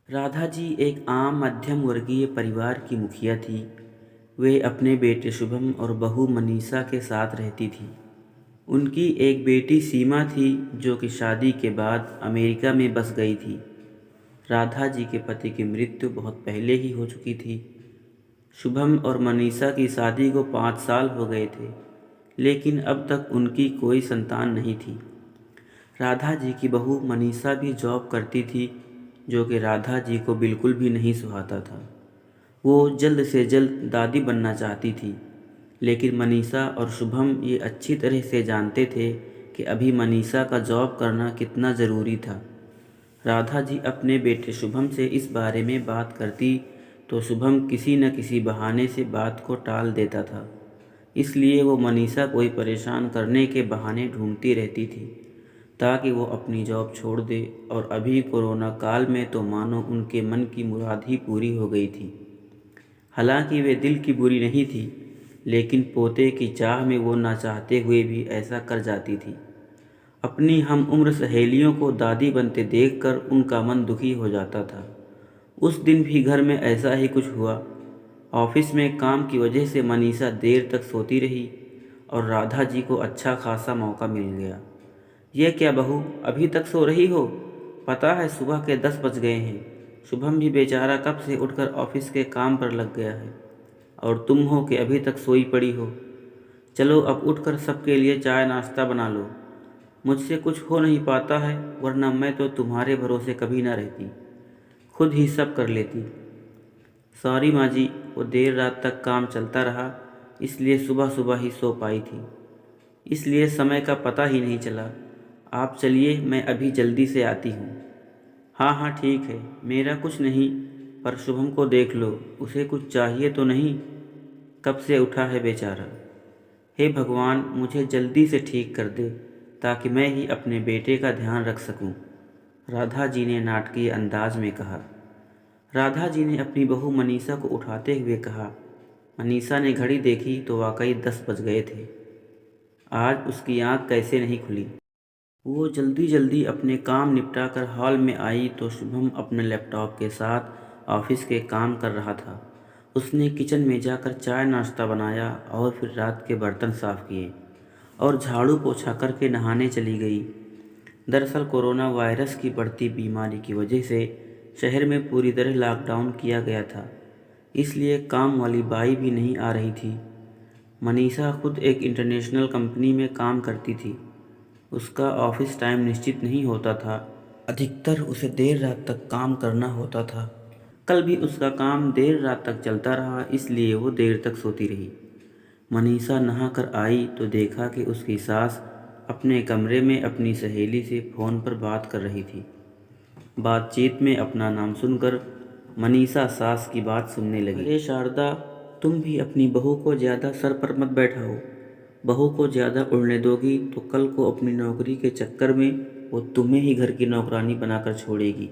राधा जी एक आम मध्यम वर्गीय परिवार की मुखिया थी। वे अपने बेटे शुभम और बहू मनीषा के साथ रहती थी। उनकी एक बेटी सीमा थी जो कि शादी के बाद अमेरिका में बस गई थी। राधा जी के पति की मृत्यु बहुत पहले ही हो चुकी थी। शुभम और मनीषा की शादी को 5 साल हो गए थे, लेकिन अब तक उनकी कोई संतान नहीं थी। राधा जी की बहू मनीषा भी जॉब करती थी, जो कि राधा जी को बिल्कुल भी नहीं सुहाता था। वो जल्द से जल्द दादी बनना चाहती थी, लेकिन मनीषा और शुभम ये अच्छी तरह से जानते थे कि अभी मनीषा का जॉब करना कितना ज़रूरी था। राधा जी अपने बेटे शुभम से इस बारे में बात करती तो शुभम किसी न किसी बहाने से बात को टाल देता था। इसलिए वो मनीषा कोई परेशान करने के बहाने ढूंढती रहती थी ताकि वो अपनी जॉब छोड़ दे। और अभी कोरोना काल में तो मानो उनके मन की मुराद ही पूरी हो गई थी। हालांकि वे दिल की बुरी नहीं थी, लेकिन पोते की चाह में वो ना चाहते हुए भी ऐसा कर जाती थी। अपनी हम उम्र सहेलियों को दादी बनते देखकर उनका मन दुखी हो जाता था। उस दिन भी घर में ऐसा ही कुछ हुआ। ऑफिस में काम की वजह से मनीषा देर तक सोती रही और राधा जी को अच्छा खासा मौका मिल गया। ये क्या बहू, अभी तक सो रही हो? पता है सुबह के 10 बज गए हैं। शुभम भी बेचारा कब से उठकर ऑफिस के काम पर लग गया है, और तुम हो कि अभी तक सोई पड़ी हो। चलो अब उठकर सबके लिए चाय नाश्ता बना लो। मुझसे कुछ हो नहीं पाता है, वरना मैं तो तुम्हारे भरोसे कभी ना रहती, खुद ही सब कर लेती। सॉरी माँ जी, वो देर रात तक काम चलता रहा, इसलिए सुबह सुबह ही सो पाई थी, इसलिए समय का पता ही नहीं चला। आप चलिए, मैं अभी जल्दी से आती हूँ। हाँ हाँ ठीक है, मेरा कुछ नहीं, पर शुभम को देख लो, उसे कुछ चाहिए तो नहीं? कब से उठा है बेचारा। हे भगवान, मुझे जल्दी से ठीक कर दे ताकि मैं ही अपने बेटे का ध्यान रख सकूं। राधा जी ने नाटकीय अंदाज में कहा। राधा जी ने अपनी बहू मनीषा को उठाते हुए कहा। मनीषा ने घड़ी देखी तो वाकई 10 बज गए थे। आज उसकी आंख कैसे नहीं खुली। वो जल्दी जल्दी अपने काम निपटा कर हॉल में आई तो शुभम अपने लैपटॉप के साथ ऑफिस के काम कर रहा था। उसने किचन में जाकर चाय नाश्ता बनाया और फिर रात के बर्तन साफ किए और झाड़ू पोछा करके नहाने चली गई। दरअसल कोरोना वायरस की बढ़ती बीमारी की वजह से शहर में पूरी तरह लॉकडाउन किया गया था, इसलिए काम वाली बाई भी नहीं आ रही थी। मनीषा खुद एक इंटरनेशनल कंपनी में काम करती थी। उसका ऑफिस टाइम निश्चित नहीं होता था, अधिकतर उसे देर रात तक काम करना होता था। कल भी उसका काम देर रात तक चलता रहा, इसलिए वो देर तक सोती रही। मनीषा नहाकर आई तो देखा कि उसकी सास अपने कमरे में अपनी सहेली से फ़ोन पर बात कर रही थी। बातचीत में अपना नाम सुनकर मनीषा सास की बात सुनने लगी। अरे शारदा, तुम भी अपनी बहू को ज़्यादा सर पर मत बैठाओ। बहू को ज़्यादा उड़ने दोगी तो कल को अपनी नौकरी के चक्कर में वो तुम्हें ही घर की नौकरानी बनाकर छोड़ेगी।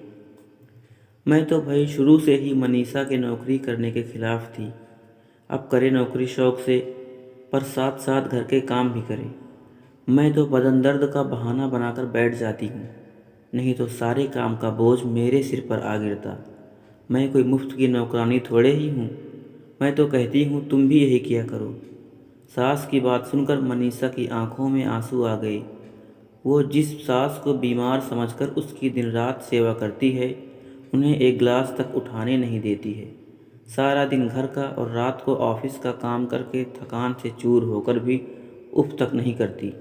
मैं तो भाई शुरू से ही मनीषा के नौकरी करने के खिलाफ थी। अब करे नौकरी शौक से, पर साथ साथ घर के काम भी करे। मैं तो बदन दर्द का बहाना बनाकर बैठ जाती हूँ, नहीं तो सारे काम का बोझ मेरे सिर पर आ गिरता। मैं कोई मुफ्त की नौकरानी थोड़े ही हूँ। मैं तो कहती हूँ तुम भी यही किया करो। सास की बात सुनकर मनीषा की आंखों में आंसू आ गए। वो जिस सास को बीमार समझकर उसकी दिन रात सेवा करती है, उन्हें एक गिलास तक उठाने नहीं देती है। सारा दिन घर का और रात को ऑफिस का काम करके थकान से चूर होकर भी उफ तक नहीं करती।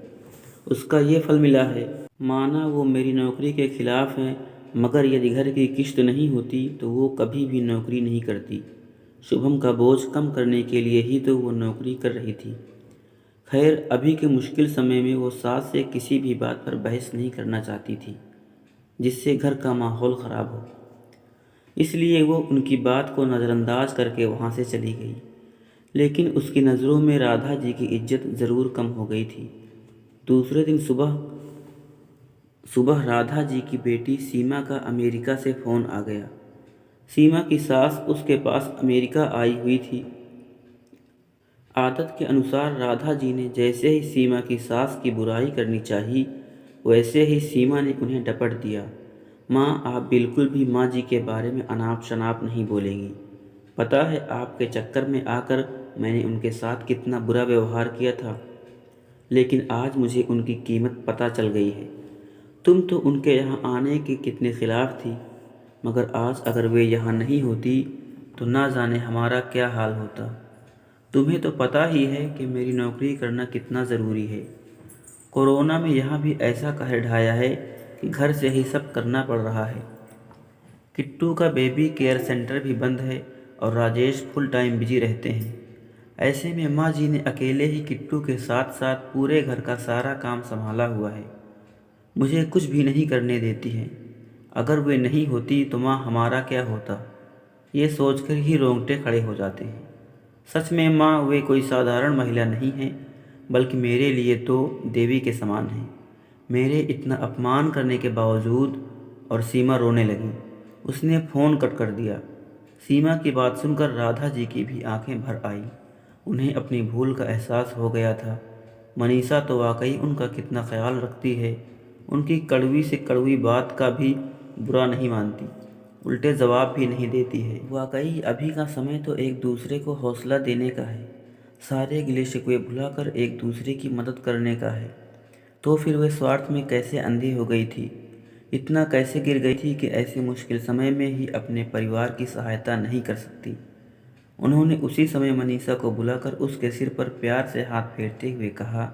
उसका ये फल मिला है। माना वो मेरी नौकरी के खिलाफ है, मगर यदि घर की किश्त नहीं होती तो वो कभी भी नौकरी नहीं करती। शुभम का बोझ कम करने के लिए ही तो वो नौकरी कर रही थी। खैर, अभी के मुश्किल समय में वो सास से किसी भी बात पर बहस नहीं करना चाहती थी जिससे घर का माहौल ख़राब हो, इसलिए वो उनकी बात को नज़रअंदाज करके वहाँ से चली गई। लेकिन उसकी नज़रों में राधा जी की इज्जत ज़रूर कम हो गई थी। दूसरे दिन सुबह सुबह राधा जी की बेटी सीमा का अमेरिका से फ़ोन आ गया। सीमा की सास उसके पास अमेरिका आई हुई थी। आदत के अनुसार राधा जी ने जैसे ही सीमा की सास की बुराई करनी चाहिए, वैसे ही सीमा ने उन्हें डपट दिया। माँ, आप बिल्कुल भी माँ जी के बारे में अनाप शनाप नहीं बोलेंगी। पता है आपके चक्कर में आकर मैंने उनके साथ कितना बुरा व्यवहार किया था, लेकिन आज मुझे उनकी कीमत पता चल गई है। तुम तो उनके यहाँ आने के कितने खिलाफ थी, मगर आज अगर वे यहाँ नहीं होती तो ना जाने हमारा क्या हाल होता। तुम्हें तो पता ही है कि मेरी नौकरी करना कितना ज़रूरी है। कोरोना में यहाँ भी ऐसा कहर ढाया है कि घर से ही सब करना पड़ रहा है। किट्टू का बेबी केयर सेंटर भी बंद है और राजेश फुल टाइम बिजी रहते हैं। ऐसे में माँ जी ने अकेले ही किट्टू के साथ साथ पूरे घर का सारा काम संभाला हुआ है। मुझे कुछ भी नहीं करने देती है। अगर वे नहीं होती तो माँ हमारा क्या होता, ये सोचकर ही रोंगटे खड़े हो जाते हैं। सच में माँ, वे कोई साधारण महिला नहीं हैं, बल्कि मेरे लिए तो देवी के समान हैं। मेरे इतना अपमान करने के बावजूद। और सीमा रोने लगी। उसने फ़ोन कट कर दिया। सीमा की बात सुनकर राधा जी की भी आंखें भर आई। उन्हें अपनी भूल का एहसास हो गया था। मनीषा तो वाकई उनका कितना ख्याल रखती है। उनकी कड़वी से कड़वी बात का भी बुरा नहीं मानती, उल्टे जवाब भी नहीं देती है। वाकई अभी का समय तो एक दूसरे को हौसला देने का है, सारे गिले शिकवे भुलाकर एक दूसरे की मदद करने का है। तो फिर वे स्वार्थ में कैसे अंधी हो गई थी, इतना कैसे गिर गई थी कि ऐसे मुश्किल समय में ही अपने परिवार की सहायता नहीं कर सकती। उन्होंने उसी समय मनीषा को बुलाकर उसके सिर पर प्यार से हाथ फेरते हुए कहा,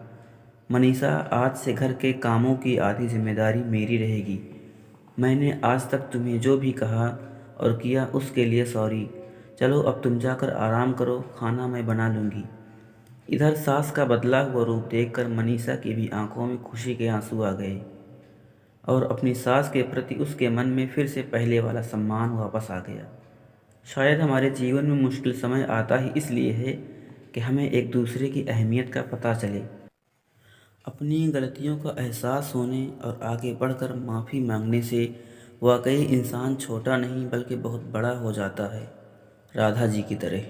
मनीषा, आज से घर के कामों की आधी जिम्मेदारी मेरी रहेगी। मैंने आज तक तुम्हें जो भी कहा और किया उसके लिए सॉरी। चलो अब तुम जाकर आराम करो, खाना मैं बना लूँगी। इधर सास का बदला हुआ रूप देखकर मनीषा की भी आंखों में खुशी के आंसू आ गए और अपनी सास के प्रति उसके मन में फिर से पहले वाला सम्मान वापस आ गया। शायद हमारे जीवन में मुश्किल समय आता ही इसलिए है कि हमें एक दूसरे की अहमियत का पता चले। अपनी गलतियों का एहसास होने और आगे बढ़कर माफ़ी मांगने से वाकई इंसान छोटा नहीं बल्कि बहुत बड़ा हो जाता है, राधा जी की तरह।